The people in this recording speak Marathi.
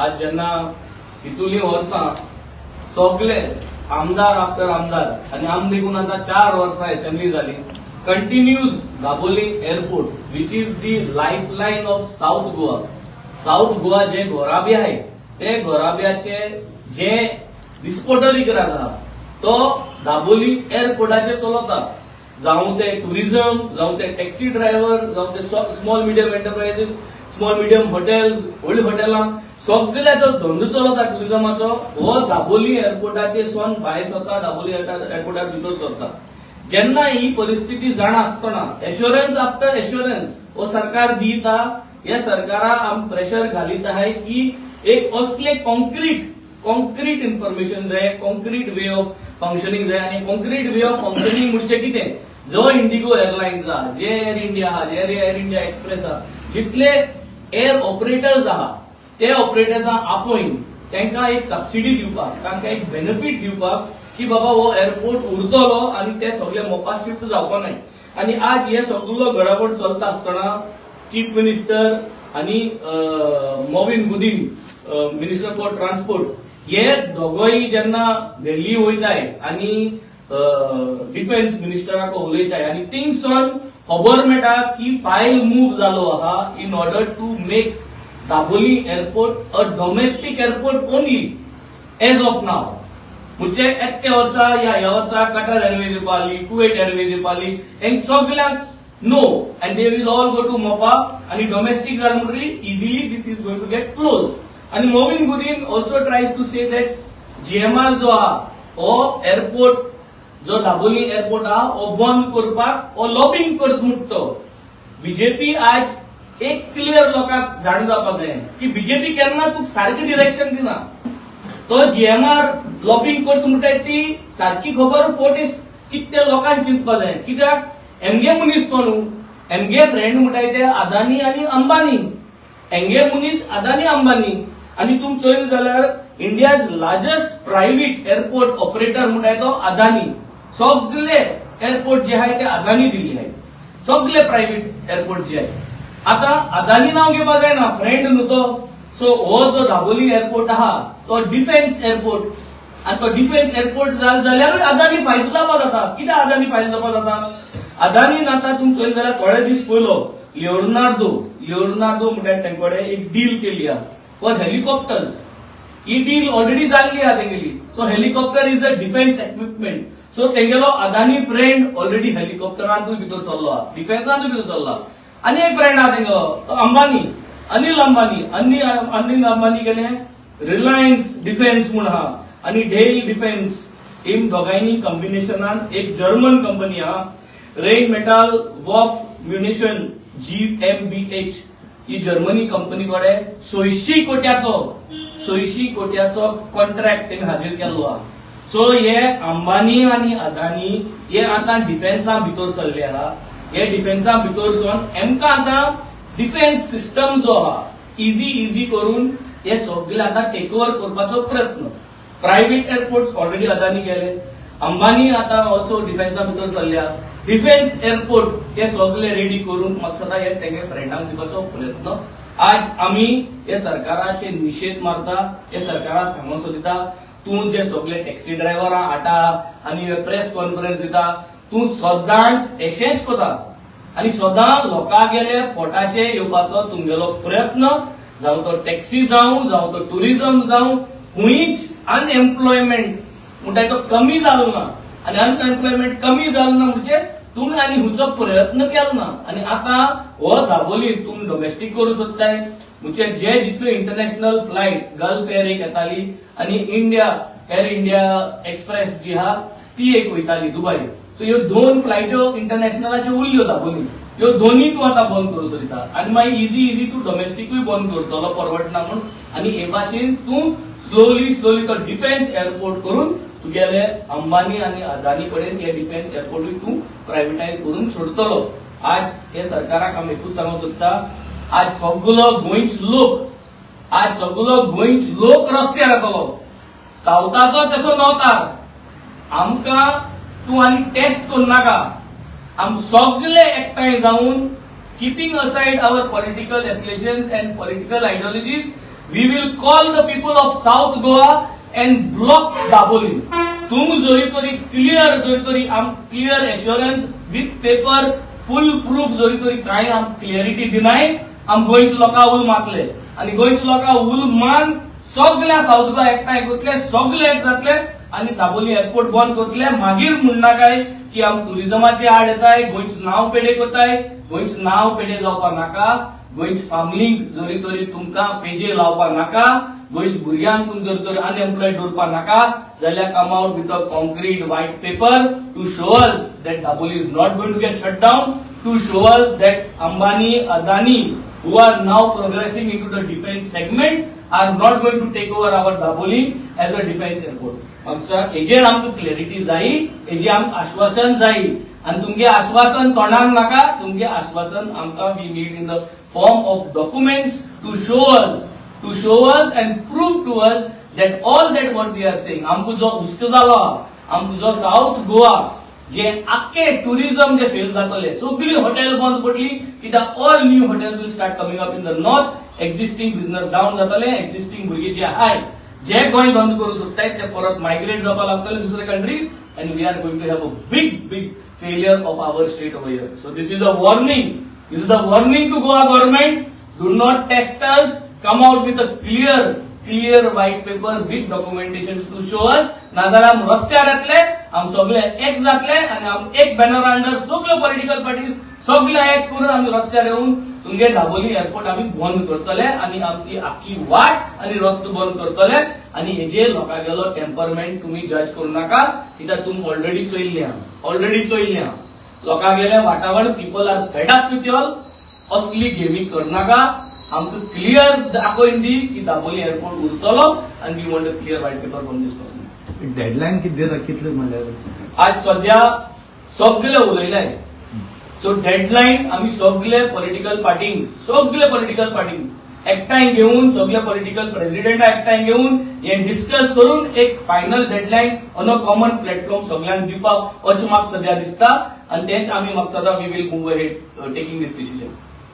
आज जेन्ना इतुली वर्सां सगळे आमदार आफ्टर आमदार आणि आम देखून आता 4 वर्सां असेंब्ली जाली continues Dabolim airport which is the lifeline of south Goa. South Goa जे गोराबे आहे ते गोराब्याचे जे डिस्पोटरी करार आहा तो दाबोली एअरपोर्टाचे चलता. जावं ते टुरिझम, जावं ते टॅक्सी ड्रायव्हर, जावं ते small medium enterprises, small medium hotels, व्हडली हॉटेलां, सगळे तो धंदो चलता टुरिझमाचो हो दाबोली एअरपोर्टाचे सोन भायर सरता, दाबोली एअरपोर्टार भितर सरता. जेन्ना ही परिस्थिती जाण आसतना एश्युरन्स आफ्टर एश्युरन्स हो सरकार दिता. या सरकारा आम प्रेशर घालीत आहे की एक असले कॉन्क्रीट इन्फॉर्मेशन जाय, कॉन्क्रीट वे ऑफ फंक्शनिंग जाय. आणि कॉन्क्रीट वे ऑफ फंक्शनिंग म्हणजे कितें, जो इंडिगो एअरलायन्स आहा, जे एअर इंडिया आहा, जे एअर इंडिया एक्सप्रेस आहा, जितले एअर ऑपरेटर्स आहा ते ऑपरेटर्सांक आपोवन तांकां एक सबसिडी दिवपाक, तांकां एक बेनिफिट दिवपाक की बाबा हो एअरपोर्ट उरतलो आणि ते सगळे मोपाक शिफ्ट जावपा न्हय. आणि आज हे सगळो घडामोड चलता आसतना चीफ मिनिस्टर आणि Mauvin Godinho minister for transport हे दोगोय जेन्ना दिल्ली वयताय आणि डिफेन्स मिनिस्टराक उलयताय आणि थिंगसॉन खबर मेळटा की फायल मूव जालो आहा in order to make Dabolim airport a domestic airport only as of now. म्हणजे एकट्या वर्सा ह्या वर्सा कटार एअरवेज येवपाली, कुवेट एअरवेज येवपाली, हेंक सगळ्यांक no and they will all go to Mopa आणि डोमेस्टिक जाल म्हणटरी easily this is going to get close. आणि Mauvin Godinho also tries to say that GMR जो आहा हो एअरपोर्ट जो दाबोली एअरपोर्ट आहा हो बंद करपाक हो लॉबिंग करत म्हणटो. बीजेपी आज एक क्लियर लोकांक जाण जावपाक जाय की बीजेपी केन्ना तुका सारकें डिरेक्शन दिना. तो जीएमआर लॉबिंग करता म्हणटाय ती सारकी खबर फोटीस कितें लोकांक चिंतपाक जाय. कित्याक एमगे मनीस कोण, एमगे फ्रेंड म्हणटाय ते अदानी आणि अंबानी. एमगे मनीस अदानी अंबानी आणि तुम चोयले जाल्यार India's largest private airport operator म्हणटाय तो अदानी. सगळे एअरपोर्ट जे आहे ते अदानी दिल्ली आहे, सगळे प्रायव्हेट एअरपोर्ट जे आहे. आता अदानी नाव घेवपाक जायना, फ्रेंड न्हू तो. सो हो जो दाबोली एअरपोर्ट आहा तो डिफेन्स एअरपोर्ट आणि तो डिफेन्स एअरपोर्ट जाल्यार अदानी फायदो जावपाक जाता. कित्याक अदानी फायदो जावपाक जाता, अदानीन आता तुम चोयले जाल्यार थोडे दीस पयलो लिओनार्दो म्हणटा तेंकडे एक डील केली आहा फॉर हेलिकॉप्टर्स. ही डील ऑलरेडी जाल्ली आहा तेंगेली. So helicopter is a defence equipment. So तेंगेलो अदानी फ्रेंड ऑलरेडी हेलिकॉप्टरांतूय भितर सरलो आहा, डिफेन्सांतूय भितर सरला. आनी एक फ्रेंड आहा तेंगेलो तो अंबानी, अनिल अंबानी गेले रिलायन्स डिफेन्स म्हूण आहा आणि डेल डिफेन्स. हीम दोगांयनी कॉम्बिनेशनान एक जर्मन कंपनी आहा रेन मेटाल वॉफ म्युनिशन GmbH. ही जर्मनी कंपनी कडे 600 कोट्याचो कॉन्ट्रॅक्ट तेणे हाजीर केल्लो आहा. सो हे अंबानी आणि अदानी हे आता डिफेन्सा भितर सरले आहा. हे डिफेन्सा भितर सोन एमकां आता डिफेन्स सिस्टम जो आहा इझी करून हे सगळे आता टेक ओव्हर करपाचो प्रयत्न. प्रायव्हेट एअरपोर्ट ऑलरेडी अदानी गेले, अंबानी आता ऑल्सो डिफेन्सा भितर सरल्या. डिफेन्स एअरपोर्ट हे सगळे रेडी करून म्हाका सदां हे तेंगे फ्रेंडांक दिवपाचो प्रयत्न. आज आमी हे सरकाराचे निषेध मारता, हे सरकाराक सांगो सोदिता तूं जे सगळे टॅक्सी ड्रायव्हरां हाडटा आनी प्रेस कॉन्फरन्स दिता तूं सदांच एशेंच कोता आणि सदां लोकांगेले पोटाचे येवपाचो तुमगेलो प्रयत्न, जावं तो टॅक्सी जावं तो टुरिझम जावं, हुंयच अनएम्प्लॉयमेंट म्हणटा तो कमी जालो ना. आणि अनएम्प्लॉयमेंट कमी जालो ना म्हणजे तुम्ही आणि हुंचो प्रयत्न केलो ना. आणि आता हो दाबोली तुम्ही डोमेस्टिक करू सोदताय म्हणजे जे जितल्यो इंटरनॅशनल फ्लायट गल्फ एअर एक येताली आणि एअर इंडिया एक्सप्रेस जी आहा ती एक वयताली दुबय. सो ह्यो 2 फ्लायट्यो इंटरनॅशनलाच्यो उरल्यो दाबोली. ह्यो दोन्ही तूं आता बंद करू सोदिता आणि मागीर इझी तूं डोमेस्टिकूय बंद करतलो परवडना म्हणून. आणि हे भाशेन तूं स्लोली तो डिफेन्स एअरपोर्ट करून तुगेले अंबानी आणि अदानी कडेन हे डिफेन्स एअरपोर्टूय तूं प्रायव्हेटायज करून सोडतलो. आज हे सरकाराक हांव एकूच सांगूंक सोदता, आज सगळो गोंयच लोक रस्त्यार येतलो. सावथाचो तसो नॉर्थार आमकां तूं आनी टेस्ट करूं नाका. आम सगळे एकठांय जावन keeping aside our political affiliations and political ideologies, we will call the people of South Goa and block Dabolim. तुम जोरी तरी clear clear assurance with paper full proof जोरी तरी काय आम क्लियरिटी दिनाय आम गोंयचे लोकां उल मातले आनी गोंयचे लोकां उल मान सगळ्या साउथ गोवा एकठांय करतले, सगळे एक जातले आनी दाबोली एअरपोर्ट बंद करतले. मागीर म्हणना काय की आम टुरिझमाची आड येताय, गोंयचे नाव पेडे करताय. गोंयचे नाव पेडे जावपा नाका. गोंयचे फार्मिंग जरी तरी तुमकां पेजे लावपा नाका. गोंयचे भुरग्यांक जरी तरी अनएम्प्लॉयड दवरपा नाका जाल्यार come out with a concrete white paper to show us that Dabolim is not going to get shut down, to show us that Ambani, Adani who are now progressing into the defense segment are not going to take over our Daboli as a defense airport. आमचा हेजेर आमकां क्लॅरिटी जायी, हेजे आमकां आश्वासन जायी आनी तुमगे आश्वासन तोंडान नाका. तुमगे आश्वासन आमकां we need in the form of documents to show us and prove to us that all that what we are saying. आमकां जो हुस्को जालो, आमकां जो साउथ गोवा जे आख्खे टुरिझम जे फेल जातले, सगळी हॉटेल बंद पडली कित्याक all new hotels will start coming up in the north. Existing business down जातले. एक्झिस्टिंग भुरगे जे आहाय जे गोंय बंद करू सोदताय ते परत मायग्रेट जावपाक लागतले दुसरे countries and we are going to have a big failure of our state over here. So this is a warning. This is a warning to Goa government. Do not test us. Come out with a clear white paper with documentation to show us. नाजाल्यार आम रस्त्यार येतले, आम सगळे एक जातले आनी आम एक बॅनर अंडर सगळ्यो पॉलिटिकल पार्टीज सगळे एक करून आमी रस्त्यार येवन तुमगे दाबोली एअरपोर्ट आमी बंद करतले आनी आमची आख्खी वाट आनी रस्तो बंद करतले. आनी हेजे लोकांगेलो टेम्परमेंट तुमी जज करू नाका कित्याक तुमी ऑलरेडी चोयल्ले आहा. लोकांगेले वाटावळ people are fed up with all. असली गेमी करनाका. आमकां क्लियर दाखोवन दी की दाबोली एअरपोर्ट उरतलो आनी we want a clear white paper from this government. Deadline किती दिला कितले म्हणल्यार आज सध्या सगळे उलयलाय. सो डेडलाईन आम्ही सगळे पॉलिटिकल पार्टींक एकठांय घेऊन सगळे पॉलिटिकल प्रेसिडेंट एकठांय घेऊन हे डिस्कस करून एक final deadline on a common platform सगळ्यांक दिवपाक अशें म्हाका सध्या दिसता. आनी तेच आमी म्हाका सदां we will move ahead taking this decision.